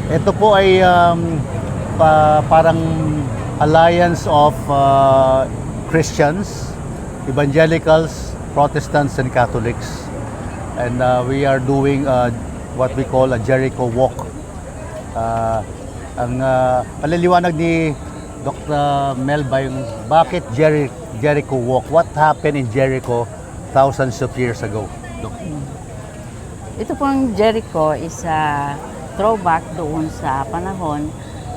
Ito po ay parang alliance of Christians, evangelicals, Protestants, and Catholics. And we are doing what we call a Jericho Walk. Ang paliliwanag ni Dr. Melba yung bakit Jericho Walk? What happened in Jericho thousands of years ago? Ito pong Jericho is a throwback doon sa panahon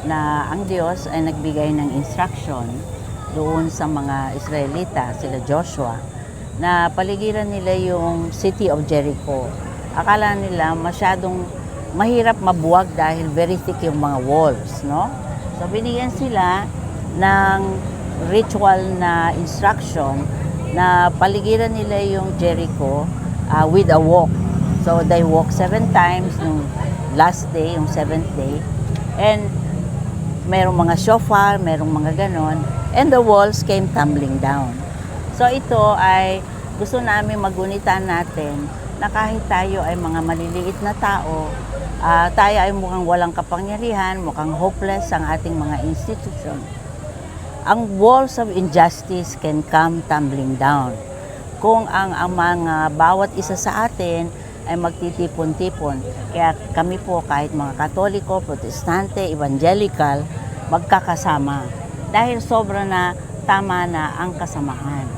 na ang Diyos ay nagbigay ng instruction doon sa mga Israelita, sila Joshua, na paligiran nila yung city of Jericho. Akala nila masyadong mahirap mabuwag dahil very thick yung mga walls, no? So binigyan sila ng ritual na instruction na paligiran nila yung Jericho with a walk. So they walk 7 times nung last day, yung 7th day. And merong mga shofar, merong mga ganon. And the walls came tumbling down. So ito ay gusto namin magunitan natin na kahit tayo ay mga maliliit na tao, tayo ay mukhang walang kapangyarihan, mukhang hopeless ang ating mga institution. Ang walls of injustice can come tumbling down kung ang mga bawat isa sa atin ay magtitipon-tipon. Kaya kami po kahit mga Katoliko, Protestante, Evangelical, magkakasama. Dahil sobra na tama na ang kasamahan.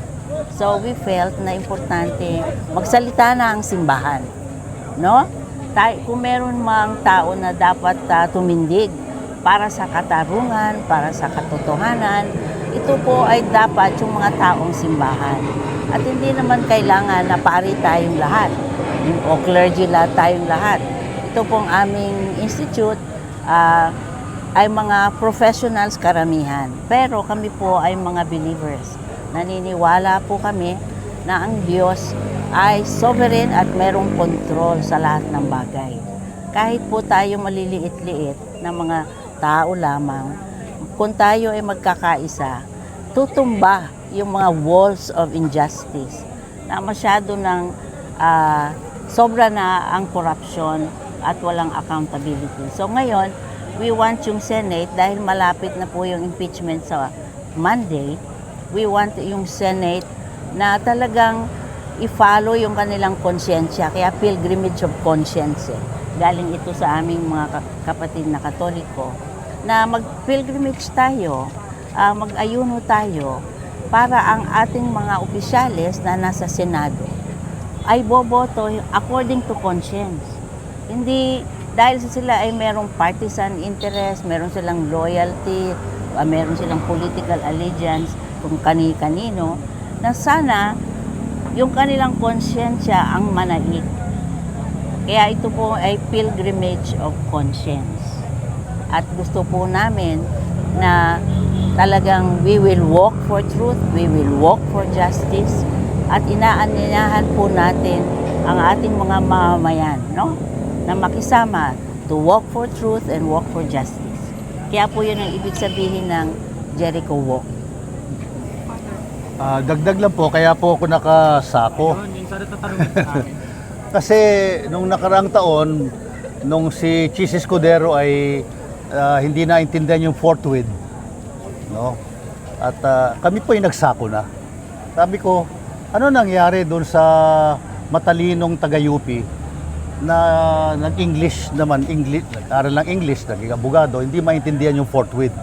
So we felt na importante magsalita na ang simbahan. No? Kung meron mang tao na dapat tumindig para sa katarungan, para sa katotohanan, ito po ay dapat yung mga taong simbahan. At hindi naman kailangan na pari tayong lahat o clergy lahat tayong lahat. Ito pong aming institute ay mga professionals karamihan. Pero kami po ay mga believers. Naniniwala po kami na ang Diyos ay sovereign at merong control sa lahat ng bagay. Kahit po tayo maliliit-liit na mga tao lamang, kung tayo ay magkakaisa, tutumba yung mga walls of injustice na masyado ng sobra na ang corruption at walang accountability. So ngayon, we want yung Senate, dahil malapit na po yung impeachment sa Monday, we want yung Senate na talagang i-follow yung kanilang konsyensya, kaya pilgrimage of conscience. Galing ito sa aming mga kapatid na Katoliko, na mag-pilgrimage tayo, mag-ayuno tayo, para ang ating mga opisyales na nasa Senado ay boboto according to conscience. Hindi dahil sila ay merong partisan interest, meron silang loyalty, meron silang political allegiance kung kani-kanino, na sana yung kanilang konsyensya ang manaig. Kaya ito po ay pilgrimage of conscience. At gusto po namin na talagang we will walk for truth, we will walk for justice, at inaanyayahan po natin ang ating mga mamamayan, no? Na makisama to walk for truth and walk for justice. Kaya po yun ang ibig sabihin ng Jericho Walk. Dagdag lang po, kaya po ako nakasako. Kasi nung nakaraang taon, nung si Chis Escudero ay hindi naintindihan yung forthwith, no? At kami po ay nagsako na. Sabi ko, ano nangyari doon sa matalinong taga-UP na nag-English naman, aral ng English, naging abogado, hindi maintindihan yung forthwith.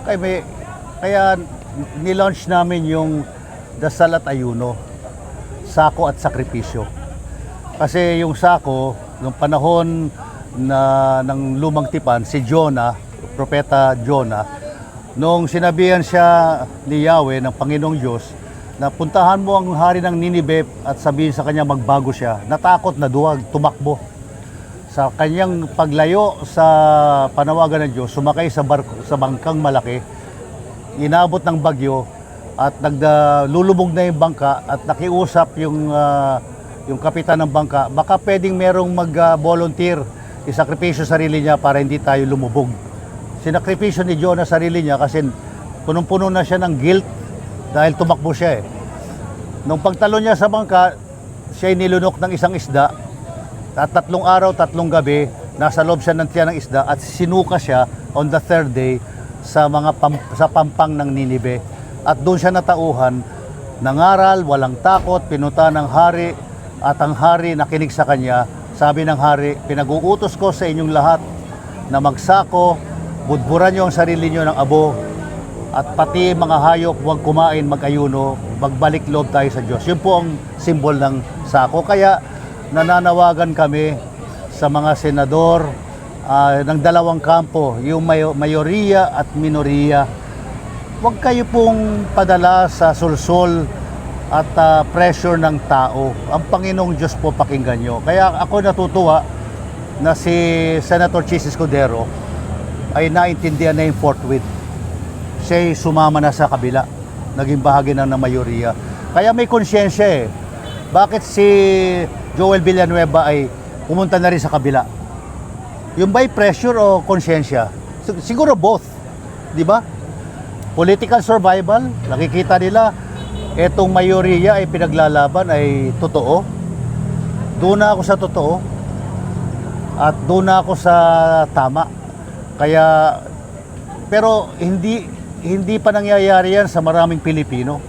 Kaya nilaunch namin yung dasal at ayuno, sako at sakripisyo. Kasi yung sako, nung panahon ng lumang tipan, si Jonah, propeta Jonah, nung sinabihan siya ni Yahweh ng Panginoong Diyos na puntahan mo ang hari ng Ninive at sabihin sa kanya magbago siya, natakot na duwag, tumakbo. Sa kanyang paglayo sa panawagan ng Diyos, sumakay sa bangkang malaki, inabot ng bagyo at lulubog na yung bangka at nakiusap yung kapitan ng bangka, baka pwedeng merong mag-volunteer, isakripisyo sarili niya para hindi tayo lumubog. Sinakripisyo ni Jonah sarili niya kasi punong-puno na siya ng guilt dahil tumakbo siya eh. Nung pagtalo niya sa bangka, siya nilunok ng isang isda at 3 araw, 3 gabi, nasa loob siya ng tiyan ng isda at sinuka siya on the third day sa sa pampang ng Ninive. At doon siya natauhan, nangaral, walang takot, pinunta ng hari, at ang hari nakinig sa kanya. Sabi ng hari, pinag-uutos ko sa inyong lahat na magsako, budburan niyo ang sarili niyo ng abo, at pati mga hayop huwag kumain, mag-ayuno, magbalik loob tayo sa Diyos. Yun po ang simbol ng sako. Kaya nananawagan kami sa mga senador ng dalawang kampo, yung mayoriya at minoriya. Huwag kayo pong padala sa sulsol at pressure ng tao. Ang Panginoong Diyos po pakinggan nyo. Kaya ako natutuwa na si Senator Chis Escudero ay naintindihan na yung forthwith. Siya'y sumama na sa kabila. Naging bahagi na ng mayoriya. Kaya may konsyensya eh. Bakit si Joel Villanueva ay pumunta na rin sa kabila? Yung by pressure o konsyensya? Siguro both. Di ba? Political survival, nakikita nila etong mayoriya ay pinaglalaban ay totoo. Doon na ako sa totoo at doon na ako sa tama. Kaya pero hindi pa nangyayari yan sa maraming Pilipino.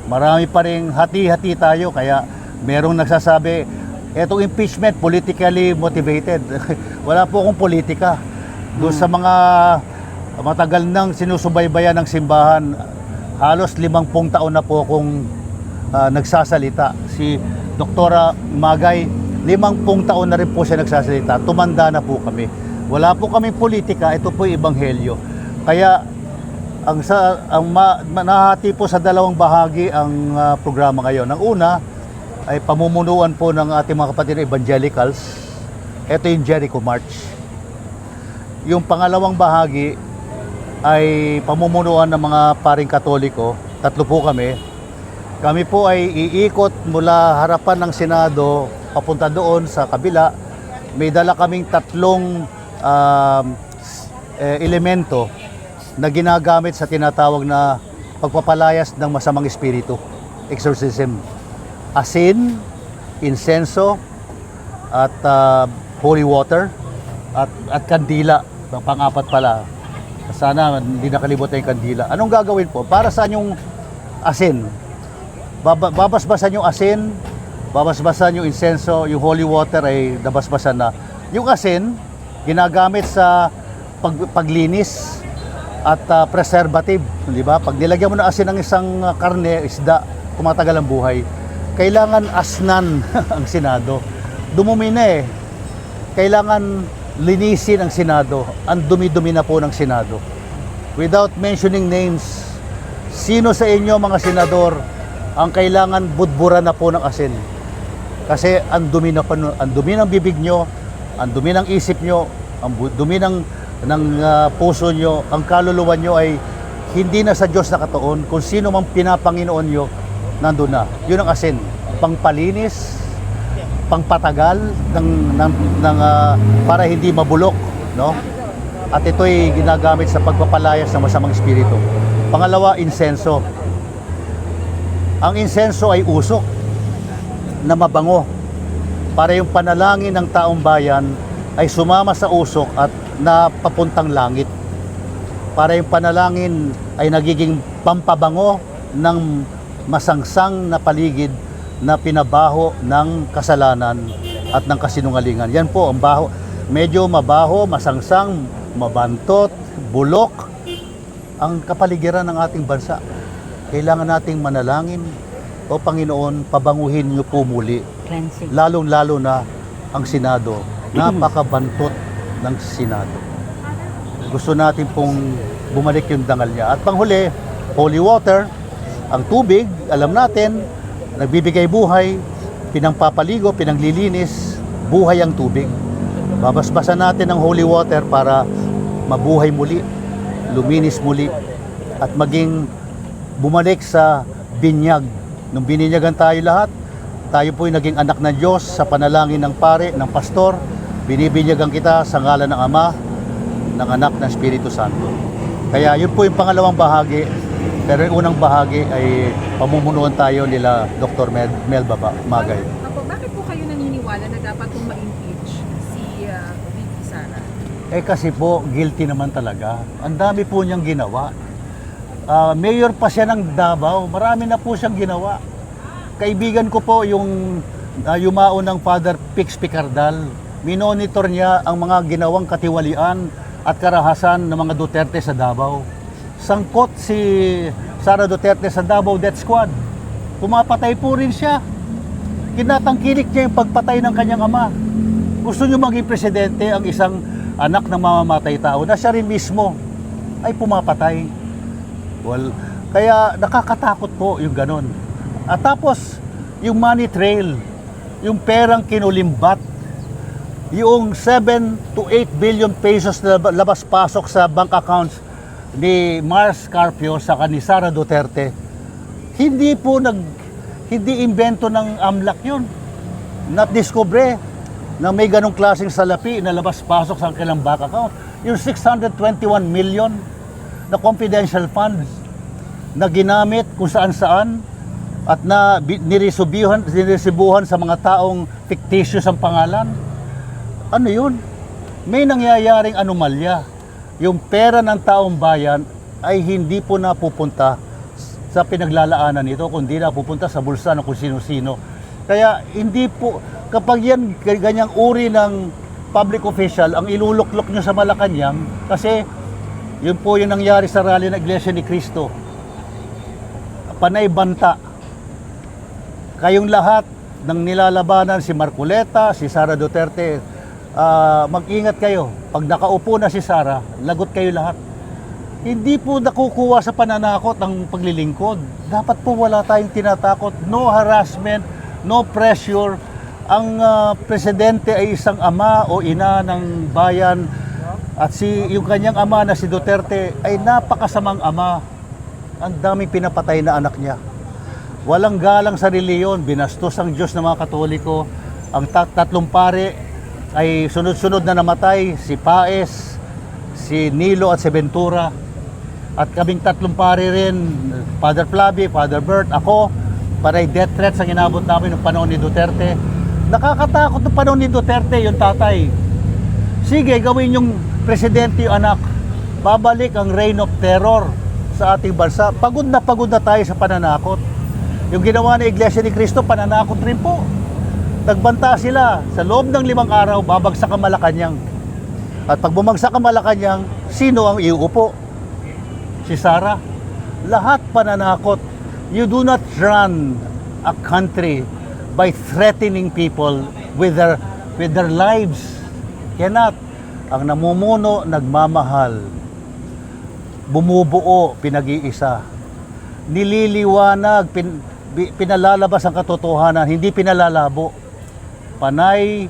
Marami pa ring hati-hati tayo, kaya merong nagsasabi etong impeachment politically motivated. Wala po akong politika. Doon sa mga matagal nang sinusubaybayan ng simbahan, halos 50 taon na po akong nagsasalita. Si Doktora Magay, 50 taon na rin po siya nagsasalita. Tumanda na po kami. Wala po kaming politika, ito po yung ebanghelyo. Kaya nahati po sa dalawang bahagi ang programa ngayon. Ang una ay pamumunuan po ng ating mga kapatid na evangelicals. Ito yung Jericho March. Yung pangalawang bahagi ay pamumunuan ng mga paring Katoliko. Tatlo po kami. Kami po ay iikot mula harapan ng Senado papunta doon sa kabila. May dala kaming tatlong elemento na ginagamit sa tinatawag na pagpapalayas ng masamang espiritu, exorcism. Asin, insenso, at holy water, at kandila. Pang-apat pala. Sana hindi nakalimutan yung kandila. Anong gagawin po? Para saan yung asin? Babasbasan yung asin, babasbasan yung insenso, yung holy water ay nabasbasan na. Yung asin, ginagamit sa paglinis at preservative, di ba? Pag nilagyan mo ng asin ng isang karne, isda, tumatagal ang buhay. Kailangan asnan ang Senado. Dumumi na eh. Kailangan linisin ang Senado. Ang dumi-dumi na po ng Senado. Without mentioning names, sino sa inyo mga senador ang kailangan budburan na po ng asin? Kasi ang dumi ng bibig nyo, ang dumi ng isip nyo, ang dumi ng puso nyo, ang kaluluwa nyo ay hindi na sa Diyos nakatuon. Kung sino mang pinapanginoon nyo, nandun na. Yun ang asin. Pangpalinis, pangpatagal para hindi mabulok, no? At ito'y ginagamit sa pagpapalayas ng masamang espiritu. Pangalawa, insenso. Ang insenso ay usok na mabango para yung panalangin ng taong bayan ay sumama sa usok at napapuntang langit. Para yung panalangin ay nagiging pampabango ng masangsang na paligid na pinabaho ng kasalanan at ng kasinungalingan. Yan po ang baho. Medyo mabaho, masangsang, mabantot, bulok ang kapaligiran ng ating bansa. Kailangan nating manalangin, o Panginoon, pabanguhin niyo po muli. Cleansing. Lalong-lalo na ang Senado. Napakabantot ng Senado. Gusto natin pong bumalik yung dangal niya. At panghuli, holy water, ang tubig, alam natin, nagbibigay buhay, pinangpapaligo, pinanglilinis, buhay ang tubig. Babasbasan natin ang holy water para mabuhay muli, luminis muli, at maging bumalik sa binyag. Nung bininyagan tayo lahat, tayo po'y naging anak ng Diyos sa panalangin ng pare, ng pastor. Binibinyagan kita sa ngalan ng Ama, ng Anak, ng Espiritu Santo. Kaya yun po yung pangalawang bahagi. Pero yung unang bahagi ay pamumunuan tayo nila Dr. Mel Magay. Bakit po kayo naniniwala na dapat kong ma-impeach si VP Sara? Eh kasi po, guilty naman talaga. Ang dami po niyang ginawa. Mayor pa siya ng Davao, marami na po siyang ginawa. Kaibigan ko po yung yumao ng Father Pix Picardal. Minonitor niya ang mga ginawang katiwalian at karahasan ng mga Duterte sa Davao. Sangkot si Sara Duterte sa Davao Death Squad. Pumapatay po rin siya. Kinatangkilik niya yung pagpatay ng kanyang ama. Gusto niyo maging presidente ang isang anak ng mamamatay tao na siya rin mismo ay pumapatay. Well, kaya nakakatakot po yung ganun. At tapos, yung money trail, yung perang kinulimbat, yung 7 to 8 billion pesos na labas-pasok sa bank accounts ni Mars Carpio sa ni Sara Duterte, hindi invento ng AMLAC yun. Nadiskubre na may ganong klaseng salapi na labas-pasok sa kanilang bank account. Yung 621 million na confidential funds na ginamit kung saan-saan at na niresibuhan sa mga taong fictitious ang pangalan. Ano yun? May nangyayaring anomalya. Yung pera ng taong bayan ay hindi po napupunta sa pinaglalaanan nito, kundi napupunta sa bulsa ng kung sino-sino. Kaya hindi po, kapag yan ganyang uri ng public official, ang iluluklok nyo sa Malacanang, kasi yun po yung nangyari sa rally ng Iglesia ni Cristo. Panay banta. Kayong lahat ng nilalabanan, si Marcoleta, si Sara Duterte, mag-ingat kayo. Pag nakaupo na si Sara, lagot kayo lahat. Hindi po nakukuha sa pananakot ang paglilingkod. Dapat po wala tayong tinatakot. No harassment, no pressure. Ang presidente ay isang ama o ina ng bayan at yung kanyang ama na si Duterte ay napakasamang ama. Ang daming pinapatay na anak niya. Walang galang sa reliyon, binastos ang Diyos ng mga Katoliko. Ang tatlong pare ay sunod-sunod na namatay, si Paes, si Nilo at si Ventura. At kaming tatlong pare rin, Father Flavi, Father Bert, ako, panay death threats ang inabot namin ng panahon ni Duterte. Nakakatakot ng panahon ni Duterte, yung tatay. Sige, gawin yung presidente yung anak. Babalik ang reign of terror sa ating bansa. Pagod na tayo sa pananakot. Yung ginawa ng Iglesia ni Cristo, pananakot rin po. Nagbanta sila, sa loob ng 5 araw, babagsak ang Malacanang. At pag bumagsak ang Malacanang, sino ang iuupo? Si Sara. Lahat pananakot. You do not run a country by threatening people with their lives. Cannot. Ang namumuno, nagmamahal. Bumubuo, pinag-iisa. Nililiwanag, pinalalabas ang katotohanan, hindi pinalalabo. Panay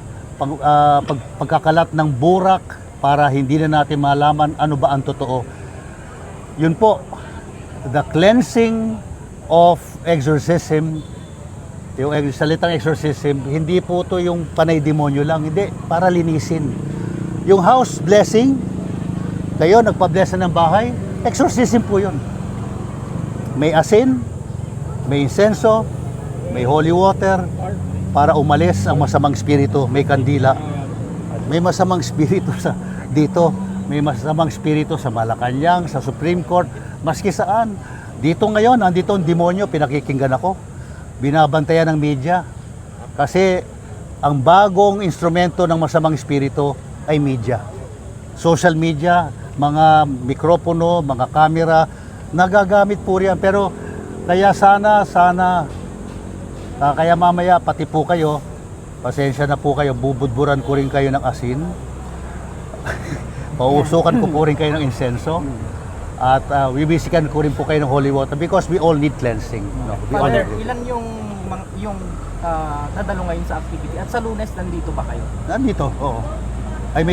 pagkakalat ng burak para hindi na natin malaman ano ba ang totoo. Yun po, the cleansing of exorcism, yung salitang exorcism, hindi po to yung panay demonyo lang, hindi, para linisin. Yung house blessing, kayo nagpa-bless na ng bahay, exorcism po yun. May asin, may insenso, may holy water, para umalis ang masamang spirito, may kandila. May masamang spirito dito, may masamang spirito sa Malacanang, sa Supreme Court, maski saan. Dito ngayon, andito ang demonyo, pinakikinggan ako. Binabantayan ng media. Kasi ang bagong instrumento ng masamang spirito ay media. Social media, mga mikropono, mga kamera, nagagamit po riyan. Pero kaya kaya mamaya pati po kayo, pasensya na po kayo, bubudburan ko rin kayo ng asin. Pausukan ko po rin kayo ng insenso. At bibisikan ko rin po kayo ng holy water because we all need cleansing. No? Father, ilan yung dadalo ngayon sa activity? At sa Lunes, nandito ba kayo? Nandito, oo. Ay,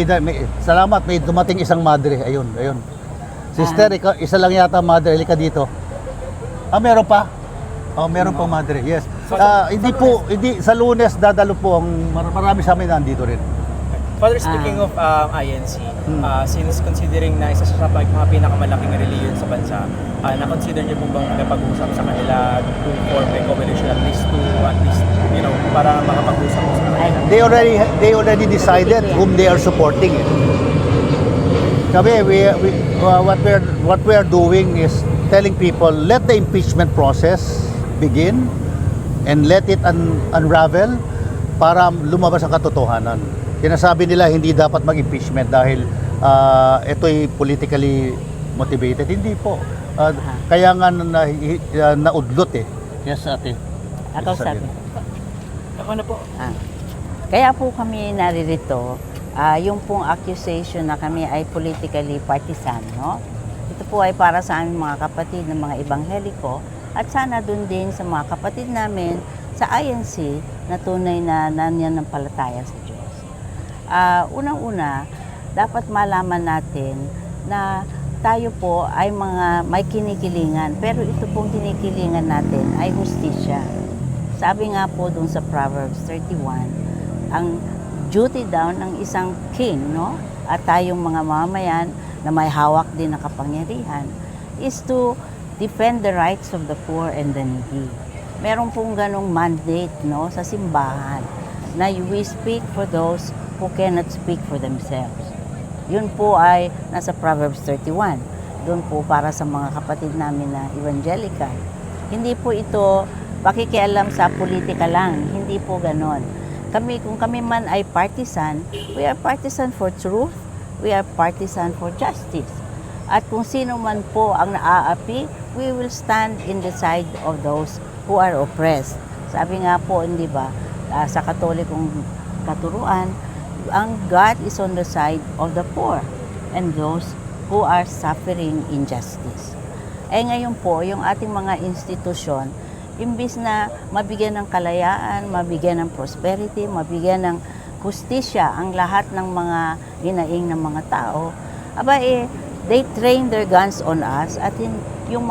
salamat, may dumating isang madre. Ayun. Sister, isa lang yata madre. Halika dito. Meron pa? Meron pang madre, yes. Hindi sa Lunes dadalo po marami sa amin nandito rin. Father, speaking of INC, since considering na isa sa mga pinakamalaking reliyon sa bansa, na-consider niyo po bang pag-usap sa kanila to form a coalition at least para makapag-usap po sa kanila? They already decided whom they are supporting. Kami, what we are doing is telling people, let the impeachment process begin and let it unravel para lumabas ang katotohanan. Sinasabi nila hindi dapat mag-impeachment dahil ito'y politically motivated. Hindi po. Kaya nga naudlot eh. Yes, ate. Ako sabi. Ako na po. Kaya po kami naririto, yung pong accusation na kami ay politically partisan, no? Ito po ay para sa aming mga kapatid ng mga ebangheliko at sana dun din sa mga kapatid namin sa INC na tunay na nananampalataya sa Diyos. Unang-una, dapat malaman natin na tayo po ay mga may kinikilingan, pero ito pong kinikilingan natin ay hustisya. Sabi nga po dun sa Proverbs 31, ang duty daw ng isang king, no? At tayong mga mamamayan na may hawak din na kapangyarihan is to defend the rights of the poor and the needy. Meron pong ganong mandate, no, sa simbahan na we speak for those who cannot speak for themselves. Yun po ay nasa Proverbs 31. Doon po para sa mga kapatid namin na evangelical. Hindi po ito pakikialam sa politika lang. Hindi po ganon. Kung kami man ay partisan, we are partisan for truth, we are partisan for justice. At kung sino man po ang naaapi, we will stand in the side of those who are oppressed. Sabi nga po, hindi ba, sa Katolikong katuruan, ang God is on the side of the poor and those who are suffering injustice. Ngayon po, yung ating mga institusyon, imbis na mabigyan ng kalayaan, mabigyan ng prosperity, mabigyan ng hustisya ang lahat ng mga ginaing ng mga tao, they train their guns on us at yung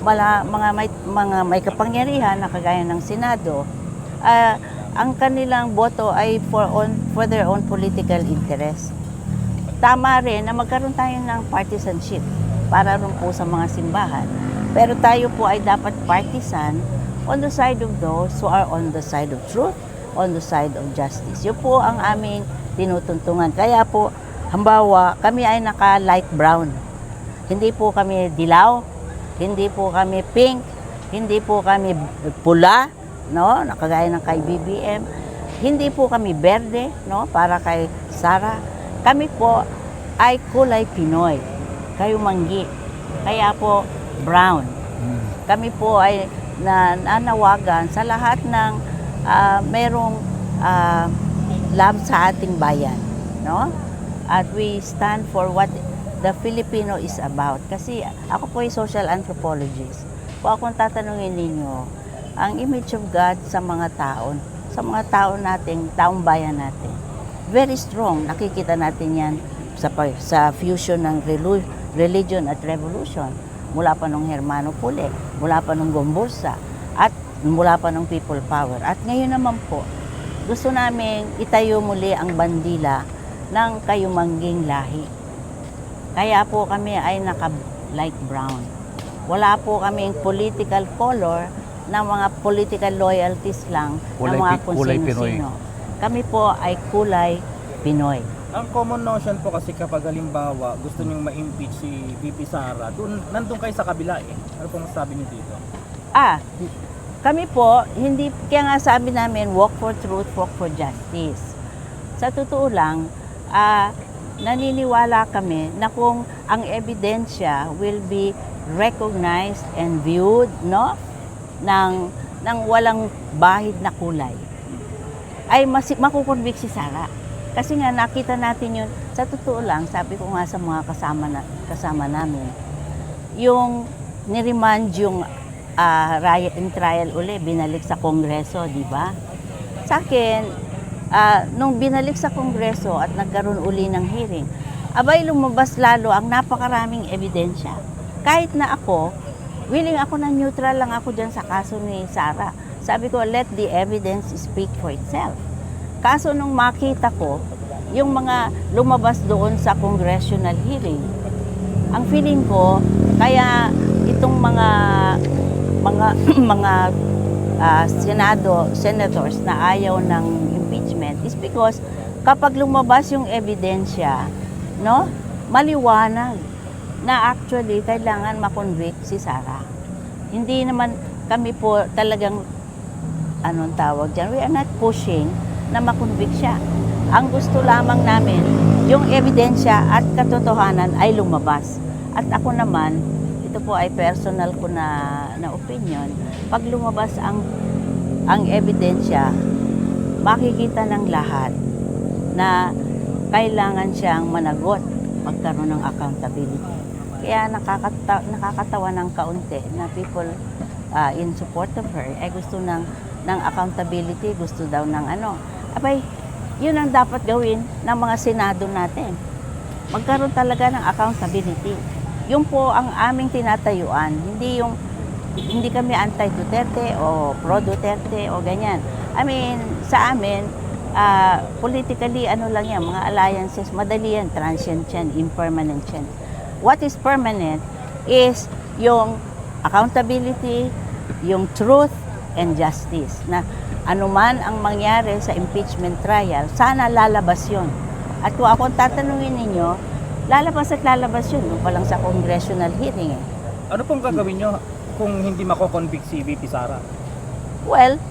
mga may kapangyarihan na kagaya ng Senado, ang kanilang boto ay for their own political interest. Tama rin na magkaroon tayo ng partisanship para rin po sa mga simbahan. Pero tayo po ay dapat partisan on the side of those who are on the side of truth, on the side of justice. Yun po ang aming tinutuntungan. Kaya po, hambawa, kami ay naka-light brown. Hindi po kami dilaw, hindi po kami pink, hindi po kami pula, no, nakagaya ng kay BBM. Hindi po kami berde, no, para kay Sara. Kami po ay kulay Pinoy, kayo manggi. Kaya po brown. Kami po ay nanawagan sa lahat ng merong love sa ating bayan, no? At we stand for what the Filipino is about. Kasi ako po ay social anthropologist. Kung akong tatanungin ninyo, ang image of God sa mga tao nating, taong bayan natin, very strong. Nakikita natin yan sa fusion ng religion at revolution. Mula pa nung Hermano Pule, mula pa nung Gombursa, at mula pa nung People Power. At ngayon naman po, gusto namin itayo muli ang bandila ng kayumangging lahi. Kaya po kami ay naka-light brown. Wala po kaming political color na mga political loyalties lang ng mga kung sino-sino. Kami po ay kulay Pinoy. Ang common notion po kasi kapag halimbawa gusto niyong ma-impeach si VP Sara, nandun kayo sa kabila eh. Ano pong masasabi niyo dito? Kami po, hindi, kaya nga sabi namin, walk for truth, walk for justice. Sa totoo lang, naniniwala kami na kung ang ebidensya will be recognized and viewed, no, ng walang bahid na kulay, ay makukonvict si Sara. Kasi nga nakita natin yun, sa totoo lang, sabi ko nga sa mga kasama namin, yung niremand yung riot and trial uli, binalik sa Kongreso, di ba? Sa akin, nung binalik sa Kongreso at nagkaroon uli ng hearing, lumabas lalo ang napakaraming ebidensya. Kahit na ako, willing ako na neutral lang ako dyan sa kaso ni Sara. Sabi ko, let the evidence speak for itself. Kaso nung makita ko, yung mga lumabas doon sa congressional hearing, ang feeling ko, kaya itong mga senators na ayaw ng impeachment is because kapag lumabas yung ebidensya, no, maliwanag na actually kailangan makonvict si Sarah. Hindi naman kami po talagang, anong tawag dyan, we are not pushing na makonvict siya. Ang gusto lamang namin, yung ebidensya at katotohanan ay lumabas. At ako naman, ito po ay personal ko na opinion, pag lumabas ang ebidensya, makikita ng lahat na kailangan siyang managot, magkaroon ng accountability. Kaya nakakatawa ng kaunti na people in support of her ay gusto ng accountability, gusto daw ng ano. Abay, yun ang dapat gawin ng mga senado natin. Magkaroon talaga ng accountability. Yun po ang aming tinatayuan, hindi kami anti-Duterte o pro-Duterte o ganyan. I mean, sa amin, politically, ano lang yan, mga alliances, madali yan, transient yan, impermanent yan. What is permanent is yung accountability, yung truth and justice. Na anuman ang mangyari sa impeachment trial, sana lalabas yun. At kung ako tatanungin ninyo, lalabas at lalabas yun, pa lang sa congressional hearing eh. Ano pong gagawin nyo kung hindi mako-convict si VP Sara? Well,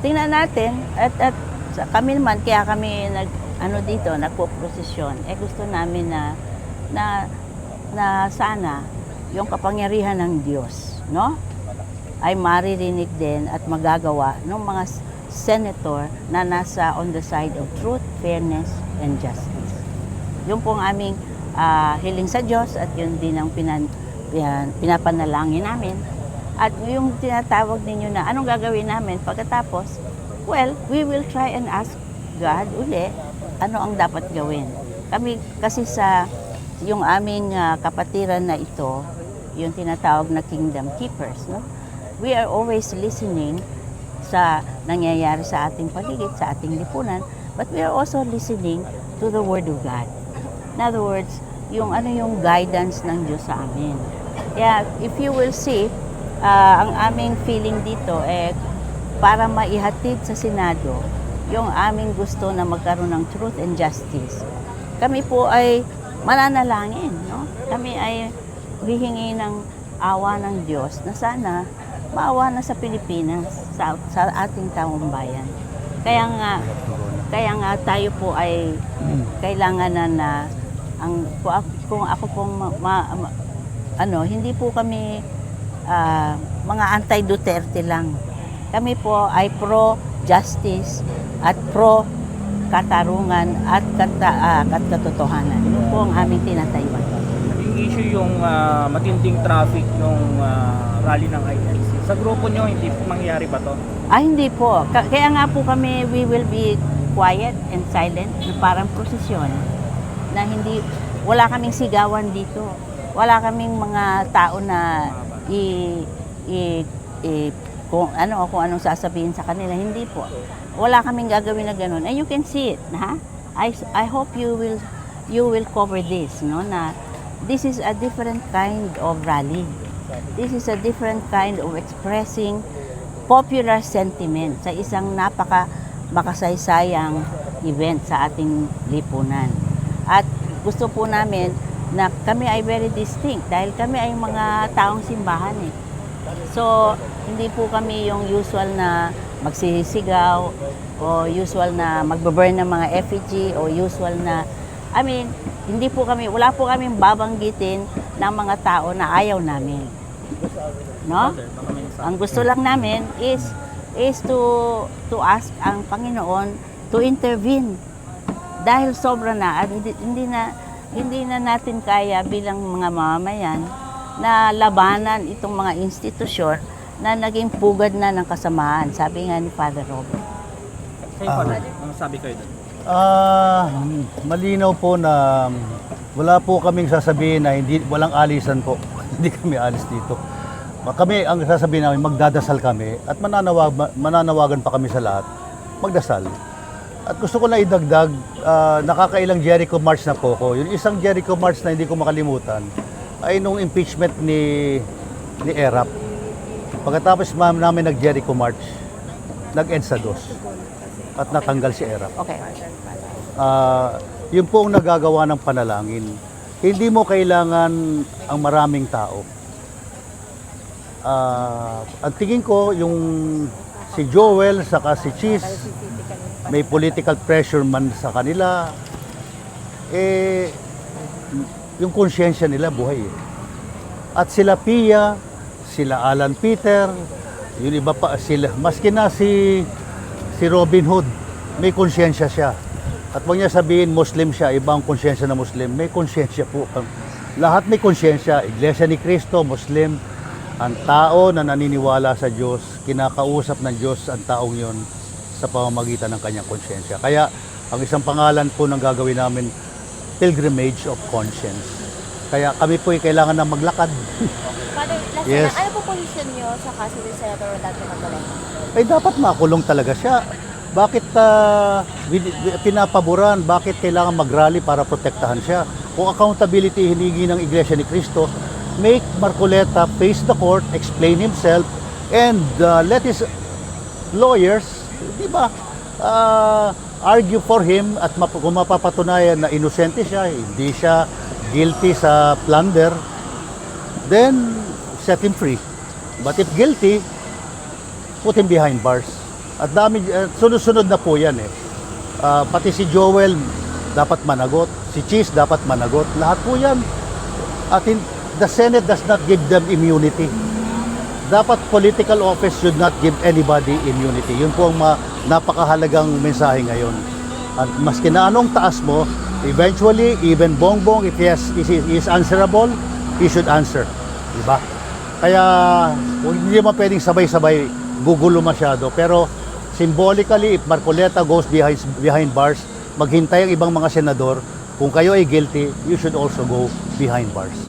tingnan natin at kami naman, kaya kami nagpo-prosesyon, gusto namin na sana yung kapangyarihan ng Diyos, no? Ay maririnig din at magagawa ng mga senator na nasa on the side of truth, fairness, and justice. Yung pong aming hiling sa Diyos at yun din ang pinapanalangin namin. At yung tinatawag ninyo na anong gagawin namin pagkatapos, well, we will try and ask God uli ano ang dapat gawin. Kami kasi sa yung aming kapatiran na ito, yung tinatawag na kingdom keepers, no? We are always listening sa nangyayari sa ating paligid, sa ating lipunan, but we are also listening to the Word of God. In other words, yung guidance ng Diyos sa amin. Kaya if you will see, ang aming feeling dito para maihatid sa Senado yung aming gusto na magkaroon ng truth and justice. Kami po ay mananalangin, no? Kami ay hihingi ng awa ng Diyos na sana maawa na sa Pilipinas, sa ating taong bayan. Kaya nga tayo po ay kailangan na kung ako pong hindi po kami mga anti-Duterte lang. Kami po ay pro-justice at pro-katarungan at katotohanan. Yun po ang aming tinatayuan. Yung issue yung matinding traffic nung rally ng INC. Sa grupo nyo, hindi po mangyayari ba to? Hindi po. Kaya nga po kami, we will be quiet and silent, parang prosesyon, na wala kaming sigawan dito. Wala kaming mga tao na kung anong sasabihin sa kanila. Hindi po. Wala kaming gagawin na ganun. And you can see it, ha? I hope you will cover this, no? Na this is a different kind of rally. This is a different kind of expressing popular sentiment sa isang makasaysayang event sa ating lipunan. At gusto po namin na kami ay very distinct dahil kami ay mga taong simbahan eh. So, hindi po kami yung usual na magsisigaw o usual na magbaburn ng mga effigy o usual na, wala po kaming babanggitin ng mga tao na ayaw namin. No? Ang gusto lang namin is to ask ang Panginoon to intervene. Dahil sobra na at hindi na natin kaya bilang mga mamamayan na labanan itong mga institusyon na naging pugad na ng kasamaan. Sabi nga ni Father Robert. Ano sabi kayo doon? Malinaw po na wala po kaming sasabihin na walang alisan po. Hindi kami alis dito. Kami, ang sasabihin namin, magdadasal kami at mananawagan pa kami sa lahat, magdasal. At gusto ko na idagdag, nakakailang Jericho March na po ko. Yung isang Jericho March na hindi ko makalimutan ay nung impeachment ni Erap. Pagkatapos namin nag-Jericho March, nag-EDSA 2 at natanggal si Erap. Okay. Yun po ang nagagawa ng panalangin. hindi mo kailangan ang maraming tao. Ang tingin ko, yung si Joel saka si Cheese, may political pressure man sa kanila, yung konsyensya nila buhay eh. At sila Pia, sila Alan Peter, yung iba pa sila, maski na si Robin Hood, may konsyensya siya. At huwag niya sabihin Muslim siya, ibang konsyensya na Muslim, may konsyensya po. Lahat may konsyensya, Iglesia ni Cristo, Muslim, ang tao na naniniwala sa Diyos, kinakausap ng Diyos ang taong yon sa pamamagitan ng kanyang konsyensya. Kaya ang isang pangalan po ng gagawin namin, Pilgrimage of Conscience. Kaya kami po ay kailangan na maglakad. Father, last Yes. na, ano po position nyo sa kaso ni Senator Rodante Magdalena? Ay dapat makulong talaga siya. Bakit pinapaboran? Bakit kailangan mag-rally para protektahan siya? Kung accountability hinigi ng Iglesia ni Cristo, make Marcoleta face the court, explain himself, and let his lawyers, di ba, argue for him at kung mapapatunayan na inosente siya, hindi siya guilty sa plunder, then set him free. But if guilty, put him behind bars. At dami, sunod-sunod na po yan eh. Pati si Joel dapat managot, si Cheese dapat managot, lahat po yan. At the Senate does not give them immunity. Dapat political office should not give anybody immunity. Yun po ang napakahalagang mensahe ngayon. At maski na anong taas mo, eventually, even Bongbong, if he is answerable, he should answer. Diba? Kaya, hindi naman pwedeng sabay-sabay gugulo masyado. Pero, symbolically, if Marcoleta goes behind bars, maghintay ang ibang mga senador, kung kayo ay guilty, you should also go behind bars.